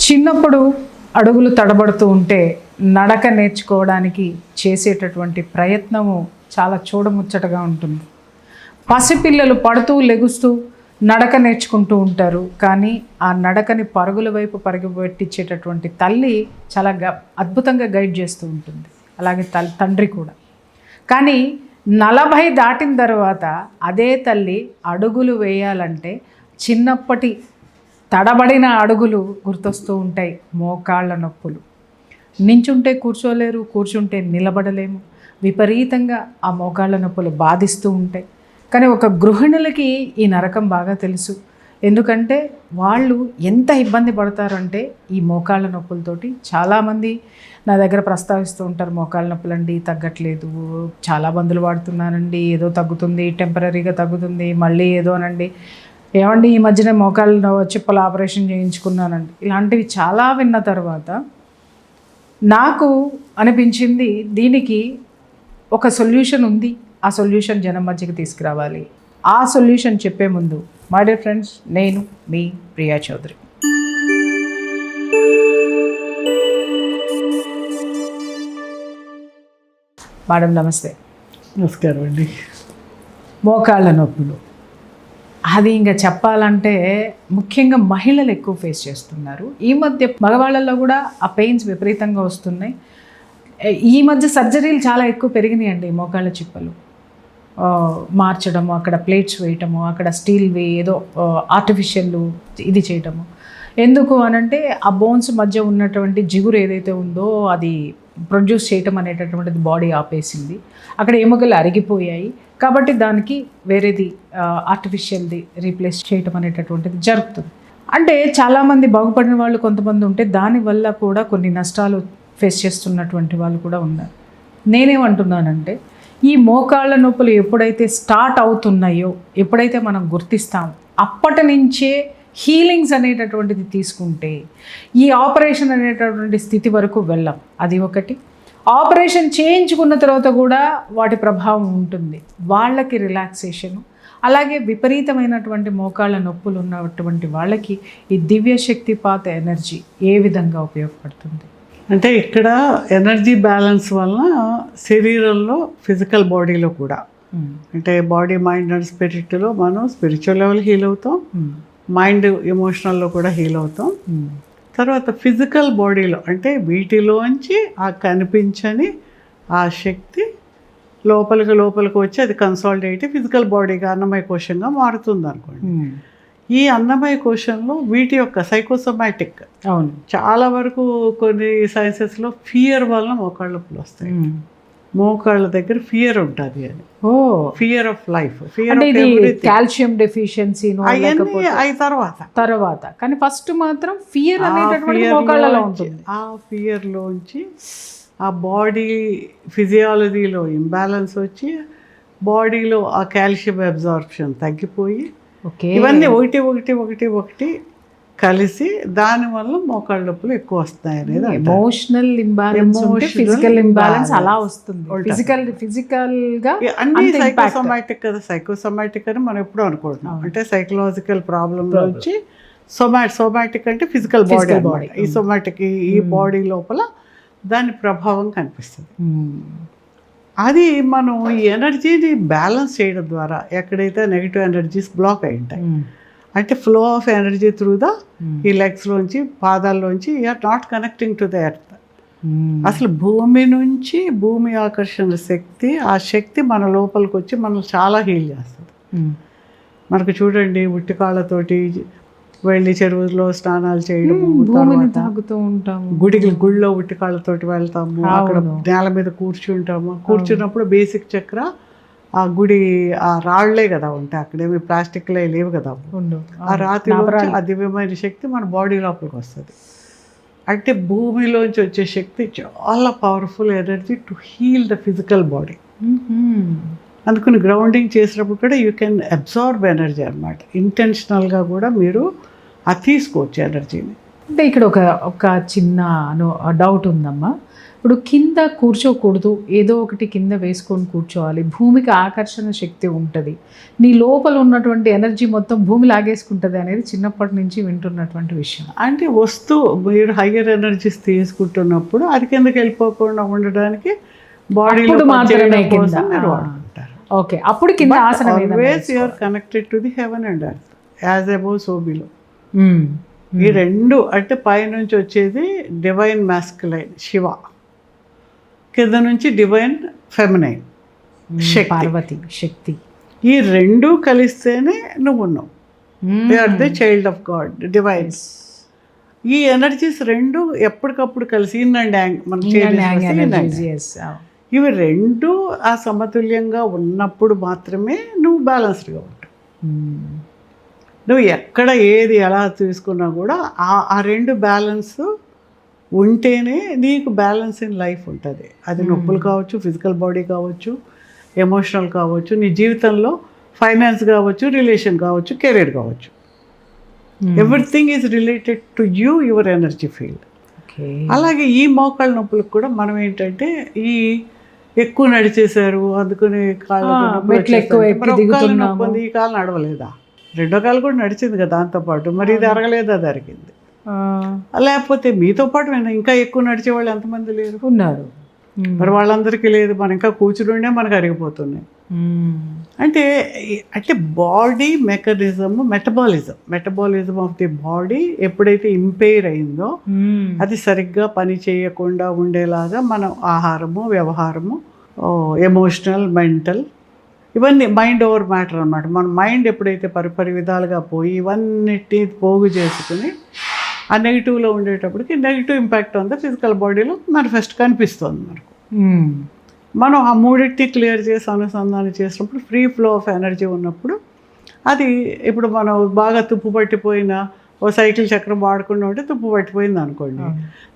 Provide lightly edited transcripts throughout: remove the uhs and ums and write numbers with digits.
చిన్నప్పుడు అడుగులు తడబడుతూ ఉంటే నడక నేర్చుకోవడానికి చేసేటటువంటి ప్రయత్నము చాలా చూడముచ్చటగా ఉంటుంది. పసిపిల్లలు పడుతూ లెగుస్తూ నడక నేర్చుకుంటూ ఉంటారు, కానీ ఆ నడకని పరుగుల వైపు పరుగుపెట్టించేటటువంటి తల్లి చాలా అద్భుతంగా గైడ్ చేస్తూ ఉంటుంది. అలాగే తండ్రి కూడా. కానీ 40 దాటిన తర్వాత అదే తల్లి అడుగులు వేయాలంటే చిన్నప్పటి తడబడిన అడుగులు గుర్తొస్తూ ఉంటాయి. మోకాళ్ళ నొప్పులు, నించుంటే కూర్చోలేరు, కూర్చుంటే నిలబడలేము, విపరీతంగా ఆ మోకాళ్ళ నొప్పులు బాధిస్తూ ఉంటాయి. కానీ ఒక గృహిణులకి ఈ నరకం బాగా తెలుసు. ఎందుకంటే వాళ్ళు ఎంత ఇబ్బంది పడతారంటే ఈ మోకాళ్ళ నొప్పులతోటి. చాలామంది నా దగ్గర ప్రస్తావిస్తూ ఉంటారు, మోకాళ్ళ నొప్పులండి తగ్గట్లేదు, చాలా మందులు వాడుతున్నానండి, ఏదో తగ్గుతుంది, టెంపరీగా తగ్గుతుంది, మళ్ళీ ఏదో అనండి, ఏమండి ఈ మధ్యన మోకాళ్ళ చిప్పల ఆపరేషన్ చేయించుకున్నానండి. ఇలాంటివి చాలా విన్న తర్వాత నాకు అనిపించింది, దీనికి ఒక సొల్యూషన్ ఉంది. ఆ సొల్యూషన్ జనం మధ్యకి తీసుకురావాలి. ఆ సొల్యూషన్ చెప్పే ముందు మై డియర్ ఫ్రెండ్స్, నేను మీ ప్రియా చౌదరి. మేడం నమస్తే. నమస్కారం అండి. మోకాళ్ళ నొప్పులు అది ఇంకా చెప్పాలంటే ముఖ్యంగా మహిళలు ఎక్కువ ఫేస్ చేస్తున్నారు. ఈ మధ్య మగవాళ్ళల్లో కూడా ఆ పెయిన్స్ విపరీతంగా వస్తున్నాయి. ఈ మధ్య సర్జరీలు చాలా ఎక్కువ పెరిగినాయండి. మోకాళ్ళ చిప్పలు మార్చడము, అక్కడ ప్లేట్స్ వేయటము, అక్కడ స్టీల్వి ఏదో ఆర్టిఫిషియల్ ఇది చేయటము. ఎందుకు అనంటే ఆ బోన్స్ మధ్య ఉన్నటువంటి జిగురు ఏదైతే ఉందో అది ప్రొడ్యూస్ చేయటం అనేటటువంటిది బాడీ ఆపేసింది. అక్కడ ఎముకలు అరిగిపోయాయి కాబట్టి దానికి వేరేది ఆర్టిఫిషియల్ది రీప్లేస్ చేయటం అనేటటువంటిది జరుగుతుంది. అంటే చాలామంది బాగుపడిన వాళ్ళు కొంతమంది ఉంటే దానివల్ల కూడా కొన్ని నష్టాలు ఫేస్ చేస్తున్నటువంటి వాళ్ళు కూడా ఉన్నారు. నేనేమంటున్నానంటే ఈ మోకాళ్ళ నొప్పులు ఎప్పుడైతే స్టార్ట్ అవుతున్నాయో, ఎప్పుడైతే మనం గుర్తిస్తామో అప్పటి నుంచే హీలింగ్స్ అనేటటువంటిది తీసుకుంటే ఈ ఆపరేషన్ అనేటటువంటి స్థితి వరకు వెళ్ళాం. అది ఒకటి. ఆపరేషన్ చేయించుకున్న తర్వాత కూడా వాటి ప్రభావం ఉంటుంది. వాళ్ళకి రిలాక్సేషను, అలాగే విపరీతమైనటువంటి మోకాళ్ళ నొప్పులు ఉన్నటువంటి వాళ్ళకి ఈ దివ్యశక్తిపాత ఎనర్జీ ఏ విధంగా ఉపయోగపడుతుంది అంటే ఇక్కడ ఎనర్జీ బ్యాలెన్స్ వలన శరీరంలో ఫిజికల్ బాడీలో కూడా అంటే బాడీ మైండ్ అండ్ స్పిరిట్లో మనం స్పిరిచువల్ లెవెల్ హీల్ అవుతాం, మైండ్ ఎమోషనల్లో కూడా హీల్ అవుతాం. తర్వాత ఫిజికల్ బాడీలో అంటే వీటిలోంచి ఆ కనిపించని ఆ శక్తి లోపలికి వచ్చి అది కన్సాలిడేట్ ఫిజికల్ బాడీగా అన్నమయ కోశంగా మారుతుంది అనుకోండి. ఈ అన్నమయ కోశంలో వీటి యొక్క సైకోసోమాటిక్ అవును చాలా వరకు కొన్ని సైన్సెస్లో ఫియర్ వలన మోకాళ్ళ నొప్పులు వస్తాయి. మోకాళ్ళ దగ్గర ఫియర్ ఉంటుంది అని, fear of life, fear calcium deficiency తర్వాత కానీ ఫస్ట్ మాత్రం ఫియర్ అనేటటువంటి మోకాళ్ళలో ఉంటుంది. ఆ ఫియర్లోంచి ఆ బాడీ ఫిజియాలజీలో ఇంబ్యాలెన్స్ వచ్చి బాడీలో ఆ కాల్షియం అబ్జార్ప్షన్ తగ్గిపోయి ఇవన్నీ ఒకటి కలిసి దానివల్ల మోకాళ్ళ నొప్పులు ఎక్కువ వస్తాయి అనేది ఎమోషనల్ ఇంబ్యాలెన్స్, ఫిజికల్ ఇంబ్యాలెన్స్ అలా వస్తుంది. ఫిజికల్ గా అన్ని సైకోసోమాటిక్ కదా, సైకోసోమాటిక్ అని మనం ఎప్పుడూ అనుకుంటున్నాం. అంటే సైకలాజికల్ ప్రాబ్లమ్ నుంచి సోమాటిక్ అంటే ఫిజికల్ బాడీ, ఈ సోమాటిక్ ఈ బాడీ లోపల దాని ప్రభావం కనిపిస్తుంది. అది మనం ఈ ఎనర్జీని బ్యాలెన్స్ చేయడం ద్వారా ఎక్కడైతే నెగిటివ్ ఎనర్జీస్ బ్లాక్ అయి ఉంటాయి అంటే flow of energy through the ఈ లెగ్స్లోంచి పాదాల్లోంచి you are not connecting to the earth. అసలు భూమి నుంచి భూమి ఆకర్షణ శక్తి, ఆ శక్తి మన లోపలికి వచ్చి మనం చాలా హీల్ చేస్తుంది. మనకు చూడండి ఉట్టి కాళ్ళతోటి వెళ్ళి చెరువులో స్నానాలు చేయడము, తాగుతూ ఉంటాము, గుళ్ళో ఉట్టి కాళ్ళతోటి వెళ్తాము, అక్కడ నేల మీద కూర్చుంటాము. కూర్చున్నప్పుడు బేసిక్ చక్ర ఆ గుడి ఆ రాళ్లే కదా ఉంటాయి, అక్కడేమి ప్లాస్టిక్లే లేవు కదా. ఆ రాతిలో ఆ దివ్యమైన శక్తి మన బాడీ లోపలికి వస్తుంది. అంటే భూమిలోంచి వచ్చే శక్తి చాలా powerful energy to heal the physical body. అందుకని గ్రౌండింగ్ చేసినప్పుడు కూడా యూ కెన్ అబ్జార్బ్ ఎనర్జీ అనమాట. ఇంటెన్షనల్గా కూడా మీరు అది తీసుకోవచ్చు ఎనర్జీని. అంటే ఇక్కడ ఒక చిన్న డౌట్ ఉందమ్మా. ఇప్పుడు కింద కూర్చోకూడదు, ఏదో ఒకటి కింద వేసుకొని కూర్చోవాలి, భూమికి ఆకర్షణ శక్తి ఉంటుంది, నీ లోపల ఉన్నటువంటి ఎనర్జీ మొత్తం భూమి లాగేసుకుంటుంది అనేది చిన్నప్పటి నుంచి వింటున్నటువంటి విషయం. అంటే వస్తూ మీరు హయ్యర్ ఎనర్జీస్ తీసుకుంటున్నప్పుడు అది కిందకి వెళ్ళిపోకుండా ఉండడానికి బాడీలో మాత్రమే కింద మీరు వాడుకుంటారు. ఓకే, అప్పుడు కింద ఆసనం always you are connected to the heaven and earth as above so below. ఈ రెండు అంటే పైనుంచి వచ్చేది డివైన్ మాస్కులైన్ శివ, కింద నుంచి డివైన్ ఫెమినైన్ శక్తి, పార్వతి శక్తి. ఈ రెండు కలిస్తేనే నువ్వు ఉన్నావు. They are the child of God, divines. ఈ ఎనర్జీస్ రెండు ఎప్పటికప్పుడు కలిసి ఇన్ అండ్ యాంగ్ ఇవి రెండు ఆ సమతుల్యంగా ఉన్నప్పుడు మాత్రమే నువ్వు బ్యాలెన్స్డ్గా ఉంటావు. నువ్వు ఎక్కడ ఏది ఎలా తీసుకున్నా కూడా ఆ రెండు బ్యాలెన్స్ ఉంటేనే నీకు బ్యాలెన్స్ ఇన్ లైఫ్ ఉంటుంది. అది నొప్పులు కావచ్చు, ఫిజికల్ బాడీ కావచ్చు, ఎమోషనల్ కావచ్చు, నీ జీవితంలో ఫైనాన్స్ కావచ్చు, రిలేషన్ కావచ్చు, కెరీర్ కావచ్చు. Everything is related to you, your energy field. అలాగే ఈ మోకాళ్ళ నొప్పులకు కూడా మనం ఏంటంటే ఈ ఎక్కువ నడిచేశారు అందుకని కాళ్ళు నొప్పి, ఈ కాలు నడవలేదా, రెండో కాలు కూడా నడిచింది కదా దాంతోపాటు, మరి ఇది అరగలేదా, జరిగింది. లేకపోతే మీతో పాటు ఇంకా ఎక్కువ నడిచే వాళ్ళు ఎంతమంది లేరు, ఉన్నారు. మరి వాళ్ళందరికీ లేదు, మనం ఇంకా కూర్చుండే మనకు అరిగిపోతున్నాయి. అంటే body mechanism, metabolism of the body ఎప్పుడైతే ఇంపైర్ అయిందో అది సరిగ్గా పని చేయకుండా ఉండేలాగా మనం ఆహారము, వ్యవహారము, ఎమోషనల్, మెంటల్, ఇవన్నీ మైండ్ ఓవర్ మ్యాటర్ అన్నమాట. మన మైండ్ ఎప్పుడైతే పరిపరి విధాలుగా పోయి ఇవన్నిటి పోగు చేసుకుని ఆ నెగిటివ్లో ఉండేటప్పటికి నెగిటివ్ ఇంపాక్ట్ అంతా ఫిజికల్ బాడీలో మేనిఫెస్ట్ కనిపిస్తుంది మనకు. మనం ఆ మూడింటిని క్లియర్ చేసి అనుసంధానం చేసినప్పుడు ఫ్రీ ఫ్లో ఆఫ్ ఎనర్జీ ఉన్నప్పుడు అది ఇప్పుడు మనం బాగా తుప్పు పట్టిపోయిన ఓ సైకిల్ చక్రం వాడకుండా ఉంటే తుప్పు పట్టిపోయింది అనుకోండి,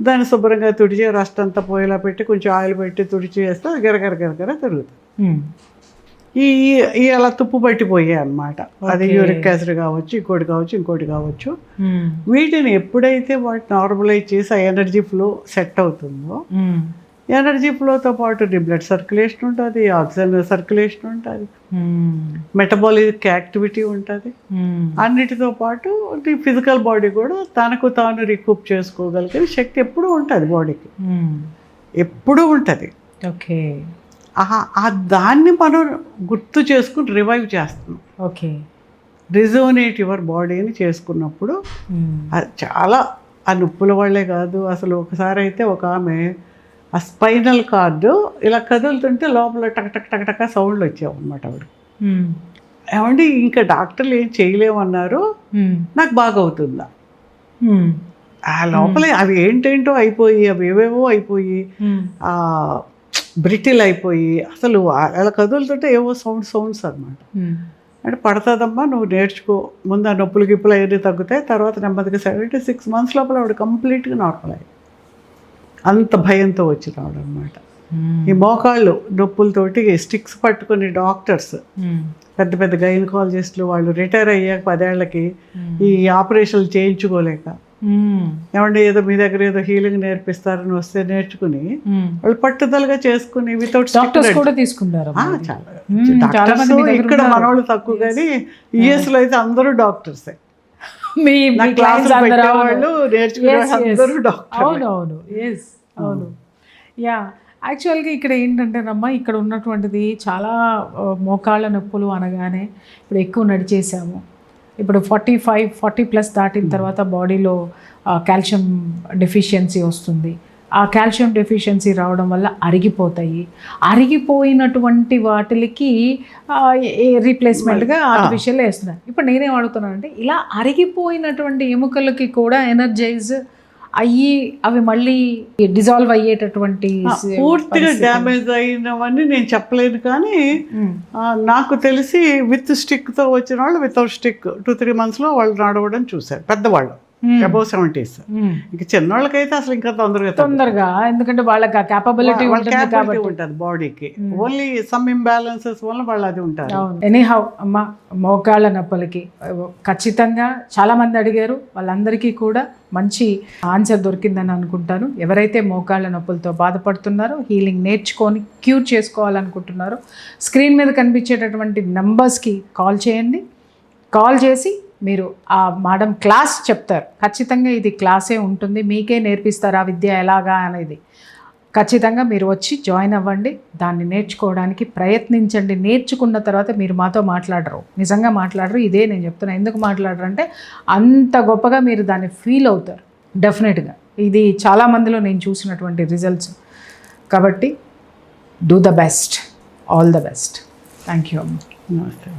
దాన్ని శుభ్రంగా తుడిచి రస్ట్ అంతా పోయేలా పెట్టి కొంచెం ఆయిల్ పెట్టి తుడిచి వేస్తే గిరగిర తిరుగుతుంది. ఈ అలా తుప్పు పట్టిపోయాయి అన్నమాట. అది యూరిక్ యాసిడ్ కావచ్చు, ఇంకోటి కావచ్చు. వీటిని ఎప్పుడైతే వాటి నార్మలైజ్ చేసి ఆ ఎనర్జీ ఫ్లో సెట్ అవుతుందో, ఎనర్జీ ఫ్లోతో పాటు నీ బ్లడ్ సర్క్యులేషన్ ఉంటుంది, ఆక్సిజన్ సర్క్యులేషన్ ఉంటుంది, మెటబాలిక్ యాక్టివిటీ ఉంటుంది. అన్నిటితో పాటు నీ ఫిజికల్ బాడీ కూడా తనకు తాను రికూప్ చేసుకోగలిగే శక్తి ఎప్పుడూ ఉంటుంది బాడీకి, ఎప్పుడూ ఉంటుంది. ఓకే, దాన్ని మనం గుర్తు చేసుకుని రివైవ్ చేస్తున్నాం. ఓకే, రిజోనేట్ యువర్ బాడీ అని చేసుకున్నప్పుడు అది చాలా ఆ నొప్పుల వాళ్ళే కాదు. అసలు ఒకసారి అయితే ఒక ఆమె ఆ స్పైనల్ కార్డు ఇలా కదులుతుంటే లోపల టక్ సౌండ్లు వచ్చావు అనమాట. ఆవిడ ఏమండి ఇంకా డాక్టర్లు ఏం చేయలేమన్నారు, నాకు బాగా అవుతుందా, ఆ లోపల అవి ఏంటేంటో అయిపోయి, అవి ఏవేవో అయిపోయి, బ్రిటిల్ అయిపోయి అసలు అలా కదులుతుంటే ఏవో సౌండ్స్ అనమాట. అంటే పడుతుందమ్మా, నువ్వు నేర్చుకో, ముందు ఆ నొప్పులు గిప్పులు అవన్నీ తగ్గుతాయి, తర్వాత నెమ్మదిగా 76 months లోపల ఆవిడ కంప్లీట్గా నార్మల్ అయ్యి, అంత భయంతో వచ్చిన ఆవిడ అనమాట. ఈ మోకాళ్ళు నొప్పులతోటి స్టిక్స్ పట్టుకుని డాక్టర్స్, పెద్ద పెద్ద గైనకాలజిస్టులు వాళ్ళు రిటైర్ అయ్యాక 10 ఏళ్ళకి ఈ ఆపరేషన్లు చేయించుకోలేక, ఏమంటే ఏదో మీ దగ్గర ఏదో హీలింగ్ నేర్పిస్తారని వస్తే నేర్చుకుని వాళ్ళు పట్టుదలగా చేసుకుని వితౌట్ తీసుకున్నారు. ఇక్కడ మనోళ్ళు తక్కువ కానీ యుఎస్ లో అయితే అందరూ డాక్టర్సే. అవును, యా. యాక్చువల్గా ఇక్కడ ఏంటంటేనమ్మా, ఇక్కడ ఉన్నటువంటిది చాలా మోకాళ్ళ నొప్పులు అనగానే ఇప్పుడు ఎక్కువ నడిచేసాము, ఇప్పుడు 45-40+ దాటిన తర్వాత బాడీలో కాల్షియం డెఫిషియన్సీ వస్తుంది. ఆ కాల్షియం డెఫిషియన్సీ రావడం వల్ల అరిగిపోయినటువంటి వాటికి రీప్లేస్మెంట్గా ఆర్టిఫిషియల్ వేస్తున్నారు. ఇప్పుడు నేనేం అడుగుతున్నానంటే, ఇలా అరిగిపోయినటువంటి ఎముకలకి కూడా ఎనర్జైజ్ అయ్యి అవి మళ్ళీ డిజాల్వ్ అయ్యేటటువంటి పూర్తిగా డ్యామేజ్ అయినవన్నీ నేను చెప్పలేను, కానీ నాకు తెలిసి విత్ స్టిక్తో వచ్చిన వాళ్ళు వితౌట్ స్టిక్ 2-3 monthsలో వాళ్ళు నడవడం చూశారు పెద్దవాళ్ళు. Above 70s. ఇంకా చిన్నోళ్ళకైతే అసలు ఇంకా తొందరగా, ఎందుకంటే వాళ్ళకి ఆ క్యాపబిలిటీ ఉంటుంది కాబట్టి ఉంటుంది బాడీకి. ఓన్లీ సమ్ ఇంబ్యాలెన్సెస్ వల్ల వాళ్ళు అది ఉంటారు. ఎనీహౌ అమ్మ, మోకాళ్ళ నొప్పులకి ఖచ్చితంగా చాలామంది అడిగారు, వాళ్ళందరికీ కూడా మంచి ఆన్సర్ దొరికిందని అనుకుంటాను. ఎవరైతే మోకాళ్ళ నొప్పులతో బాధపడుతున్నారో, హీలింగ్ నేర్చుకొని క్యూర్ చేసుకోవాలనుకుంటున్నారో, స్క్రీన్ మీద కనిపించేటటువంటి నంబర్స్కి కాల్ చేయండి. కాల్ చేసి మీరు ఆ మేడం క్లాస్ చెప్తారు. ఖచ్చితంగా ఇది క్లాసే ఉంటుంది, మీకే నేర్పిస్తారు ఆ విద్య ఎలాగా అనేది. ఖచ్చితంగా మీరు వచ్చి జాయిన్ అవ్వండి, దాన్ని నేర్చుకోవడానికి ప్రయత్నించండి. నేర్చుకున్న తర్వాత మీరు మాతో మాట్లాడరు, నిజంగా మాట్లాడరు. ఇదే నేను చెప్తున్నా, ఎందుకు మాట్లాడరు అంటే అంత గొప్పగా మీరు దాన్ని ఫీల్ అవుతారు డెఫినెట్గా. ఇది చాలామందిలో నేను చూసినటువంటి రిజల్ట్స్. కాబట్టి do the best, all the best. Thank you అమ్మ. నమస్తే.